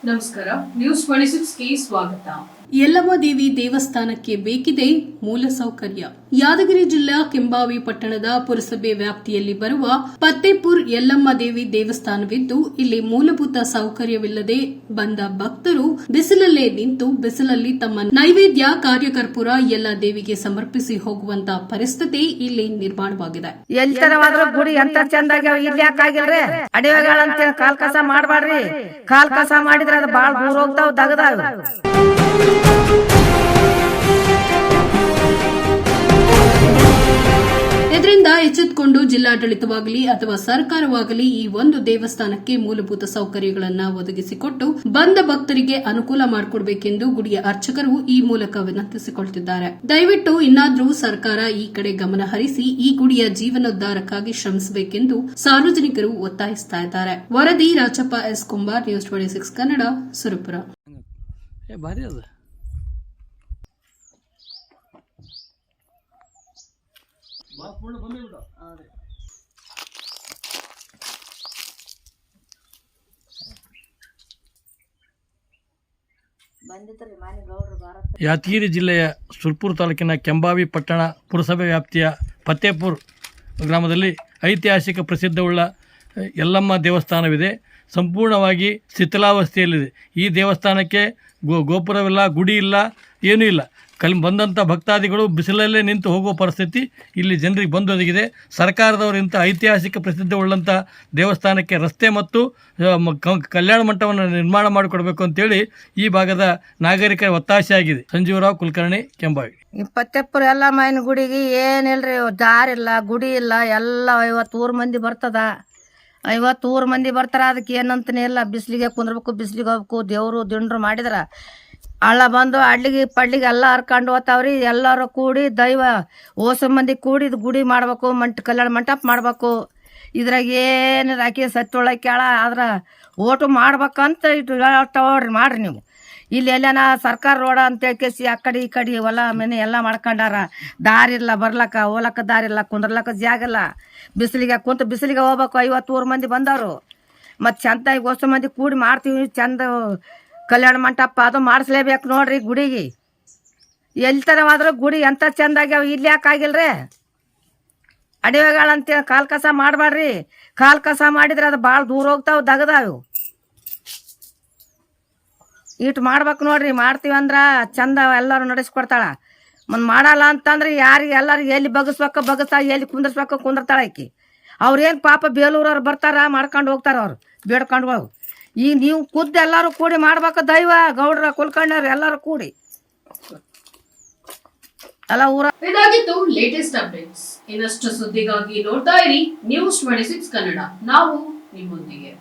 ನಮಸ್ಕಾರ. ನ್ಯೂಸ್ 26ಗೆ ಸ್ವಾಗತ. ಯಲ್ಲಮ್ಮ ದೇವಿ ದೇವಸ್ಥಾನಕ್ಕೆ ಬೇಕಿದೆ ಮೂಲಸೌಕರ್ಯ. ಯಾದಗಿರಿ ಜಿಲ್ಲೆಯ ಕೆಂಬಾವಿ ಪಟ್ಟಣದ ಪುರಸಭೆ ವ್ಯಾಪ್ತಿಯಲ್ಲಿ ಬರುವ ಫತ್ತೇಪುರ್ ಯಲ್ಲಮ್ಮ ದೇವಿ ದೇವಸ್ಥಾನವಿದ್ದು, ಇಲ್ಲಿ ಮೂಲಭೂತ ಸೌಕರ್ಯವಿಲ್ಲದೆ ಬಂದ ಭಕ್ತರು ಬಿಸಿಲಲ್ಲೇ ನಿಂತು ಬಿಸಿಲಲ್ಲಿ ತಮ್ಮ ನೈವೇದ್ಯ ಕಾರ್ಯಕರ್ಪೂರ ಎಲ್ಲ ದೇವಿಗೆ ಸಮರ್ಪಿಸಿ ಹೋಗುವಂತ ಪರಿಸ್ಥಿತಿ ಇಲ್ಲಿ ನಿರ್ಮಾಣವಾಗಿದೆ. ಗುಡಿ ಎಂತ ಚಂದಾಗಿ ಇಲ್ಲಿ ಯಾಕಾಗಿಲ್ರಿ? ಅಡಿವೆಗಳಂತ ಕಾಲ್ ಕಸ ಮಾಡಬಾರ್ರಿ. ಕಾಲ್ ಕಸ ಮಾಡಿದ್ರೆ ಅದು ಬಾಳ ದೂರ ಹೋಗ್ತಾವ್, ದಗದಾವ್. ಇದರಿಂದ ಎಚ್ಚೆತ್ತುಕೊಂಡು ಜಿಲ್ಲಾಡಳಿತವಾಗಲಿ ಅಥವಾ ಸರ್ಕಾರವಾಗಲಿ ಈ ಒಂದು ದೇವಸ್ಥಾನಕ್ಕೆ ಮೂಲಭೂತ ಸೌಕರ್ಯಗಳನ್ನು ಒದಗಿಸಿಕೊಟ್ಟು ಬಂದ ಭಕ್ತರಿಗೆ ಅನುಕೂಲ ಮಾಡಿಕೊಡಬೇಕೆಂದು ಗುಡಿಯ ಅರ್ಚಕರು ಈ ಮೂಲಕ ವಿನಂತಿಸಿಕೊಳ್ಳುತ್ತಿದ್ದಾರೆ. ದಯವಿಟ್ಟು ಇನ್ನಾದರೂ ಸರ್ಕಾರ ಈ ಕಡೆ ಗಮನ ಹರಿಸಿ ಈ ಗುಡಿಯ ಜೀವನೋದ್ಧಾರಕ್ಕಾಗಿ ಶ್ರಮಿಸಬೇಕೆಂದು ಸಾರ್ವಜನಿಕರು ಒತ್ತಾಯಿಸುತ್ತಾ ಇದ್ದಾರೆ. ವರದಿ ರಾಜಪ್ಪ ಎಸ್ ಕುಂಬಾರ್, ನ್ಯೂಸ್ 26 ಕನ್ನಡ, ಸುರಪುರ. ಯಾದಗಿರಿ ಜಿಲ್ಲೆಯ ಸುರಪುರ ತಾಲೂಕಿನ ಕೆಂಬಾವಿ ಪಟ್ಟಣ ಪುರಸಭೆ ವ್ಯಾಪ್ತಿಯ ಫತ್ತೇಪುರ್ ಗ್ರಾಮದಲ್ಲಿ ಐತಿಹಾಸಿಕ ಪ್ರಸಿದ್ಧವುಳ್ಳ ಯಲ್ಲಮ್ಮ ದೇವಸ್ಥಾನವಿದೆ. ಸಂಪೂರ್ಣವಾಗಿ ಶಿಥಿಲಾವಸ್ಥೆಯಲ್ಲಿದೆ. ಈ ದೇವಸ್ಥಾನಕ್ಕೆ ಗೋಪುರವಿಲ್ಲ, ಗುಡಿ ಇಲ್ಲ, ಏನೂ ಇಲ್ಲ. ಬಂದಂಥ ಭಕ್ತಾದಿಗಳು ಬಿಸಿಲಲ್ಲೇ ನಿಂತು ಹೋಗುವ ಪರಿಸ್ಥಿತಿ ಇಲ್ಲಿ ಜನರಿಗೆ ಬಂದೊದಗಿದೆ. ಸರ್ಕಾರದವರು ಇಂಥ ಐತಿಹಾಸಿಕ ಪ್ರಸಿದ್ಧವುಳ್ಳಂಥ ದೇವಸ್ಥಾನಕ್ಕೆ ರಸ್ತೆ ಮತ್ತು ಕಲ್ಯಾಣ ಮಂಟಪವನ್ನು ನಿರ್ಮಾಣ ಮಾಡಿಕೊಡ್ಬೇಕು ಅಂತೇಳಿ ಈ ಭಾಗದ ನಾಗರಿಕರ ಒತ್ತಾಸೆಯಾಗಿದೆ. ಸಂಜೀವರಾವ್ ಕುಲಕರ್ಣಿ, ಕೆಂಬಾವಿ. ಫತ್ತೇಪುರ ಯಲ್ಲಮ್ಮನ ಗುಡಿಗೆ ಏನಿಲ್ರಿ, ದಾರಿ ಇಲ್ಲ, ಗುಡಿ ಇಲ್ಲ. ಎಲ್ಲ 50 ಊರ್ ಮಂದಿ ಬರ್ತದ. 50 ಊರ್ ಮಂದಿ ಬರ್ತಾರ. ಅದಕ್ಕೆ ಏನಂತನೇ ಇಲ್ಲ. ಬಿಸಿಲಿಗೆ ಕುಂದ್ರಬೇಕು, ಬಿಸಿಲಿಗೆ ಹೋಗ್ಬೇಕು. ದೇವರು ದಿಂಡ್ರು ಮಾಡಿದ್ರ ಹಳ್ಳ ಬಂದು ಅಡ್ಲಿಗೆ ಪಡ್ಲಿಗೆ ಎಲ್ಲ ಹರ್ಕೊಂಡು ಹೋಗ್ತಾವ್ರಿ. ಎಲ್ಲರೂ ಕೂಡಿ ದೈವ ಓಸ ಮಂದಿ ಕೂಡಿ ಗುಡಿ ಮಾಡ್ಬೇಕು, ಕಲ್ಯಾಣ ಮಂಟಪ ಮಾಡ್ಬೇಕು. ಇದ್ರಾಗ ಏನು ಹಾಕಿ ಸತ್ತೊಳಕ್ಯಾಳ ಆದ್ರ ಓಟು ಮಾಡ್ಬೇಕಂತ ಇಟ್ಟು ಹೇಳ್ತಾವ್ರಿ. ಮಾಡ್ರಿ ನೀವು. ಇಲ್ಲಿ ಎಲ್ಲನ ಸರ್ಕಾರ ರೋಡ ಅಂತ ಹೇಳ್ಕೇಸಿ ಆ ಕಡೆ ಈ ಕಡೆ ಹೊಲ ಮನೆ ಎಲ್ಲ ಮಾಡ್ಕೊಂಡಾರ. ದಾರಿ ಇಲ್ಲ, ಬರ್ಲಕ್ಕ ಹೋಲಕ್ಕ ದಾರಿ ಇಲ್ಲ, ಕುಂದ್ರಲಕ್ಕ ಜಾಗ ಇಲ್ಲ. ಬಿಸಿಲಿಗೆ ಕುಂತು ಬಿಸಿಲಿಗೆ ಹೋಗ್ಬೇಕು. 50 ಊರ್ ಮಂದಿ ಬಂದವರು. ಮತ್ತು ಚಂದಾಗಿ ಓಸ ಮಂದಿ ಕೂಡಿ ಮಾಡ್ತೀವಿ. ಚಂದ ಕಲ್ಯಾಣ ಮಂಟಪ ಅದು ಮಾಡಿಸ್ಲೇಬೇಕು ನೋಡ್ರಿ. ಗುಡಿಗೆ ಎಲ್ಲಿ ತರವಾದ್ರೂ ಗುಡಿ ಎಂತ ಚಂದಾಗ್ಯಾವ, ಇಲ್ಲಿ ಯಾಕಾಗಿಲ್ರಿ? ಅಡಿವೆಗಳಂತ ಕಾಲ್ ಕಸ ಮಾಡಬಾರ್ರಿ. ಕಾಲ್ ಕಸ ಮಾಡಿದ್ರೆ ಅದು ಭಾಳ ದೂರ ಹೋಗ್ತಾವ್, ದಗದಾವ್. ಇಟ್ಟು ಮಾಡ್ಬೇಕು ನೋಡ್ರಿ. ಮಾಡ್ತೀವಿ ಅಂದ್ರ ಚಂದ ಎಲ್ಲರೂ ನಡೆಸ್ಕೊಡ್ತಾಳ. ಮಾಡಲ್ಲ ಅಂತಂದ್ರೆ ಯಾರಿಗೆ ಎಲ್ಲರಿಗೆ ಎಲ್ಲಿ ಬಗಸ್ತಾಳ, ಎಲ್ಲಿ ಕುಂದಿರ್ತಾಳ ಆಕಿ. ಅವ್ರೇನು ಪಾಪ ಬೇಲೂರವ್ರು ಬರ್ತಾರ, ಮಾಡ್ಕೊಂಡು ಹೋಗ್ತಾರ. ಅವ್ರು ಬೇಡ್ಕೊಂಡು ಹೋಗು. ಈಗ ನೀವು ಖುದ್ದು ಎಲ್ಲರೂ ಕೂಡಿ ಮಾಡ್ಬೇಕು. ದೈವ ಗೌಡ್ರ ಕುಲ್ಕರ್ಣಿಯವ್ರು ಎಲ್ಲರೂ ಕೂಡಿ ಎಲ್ಲ ಊರ. ಇದಾಗಿತ್ತು ಲೇಟೆಸ್ಟ್ ಅಪ್ಡೇಟ್ಸ್. ಇನ್ನಷ್ಟು ಸುದ್ದಿಗಾಗಿ ನೋಡ್ತಾ ಇರಿ ನ್ಯೂಸ್ 26 ಕನ್ನಡ. ನಾವು ನಿಮ್ಮೊಂದಿಗೆ.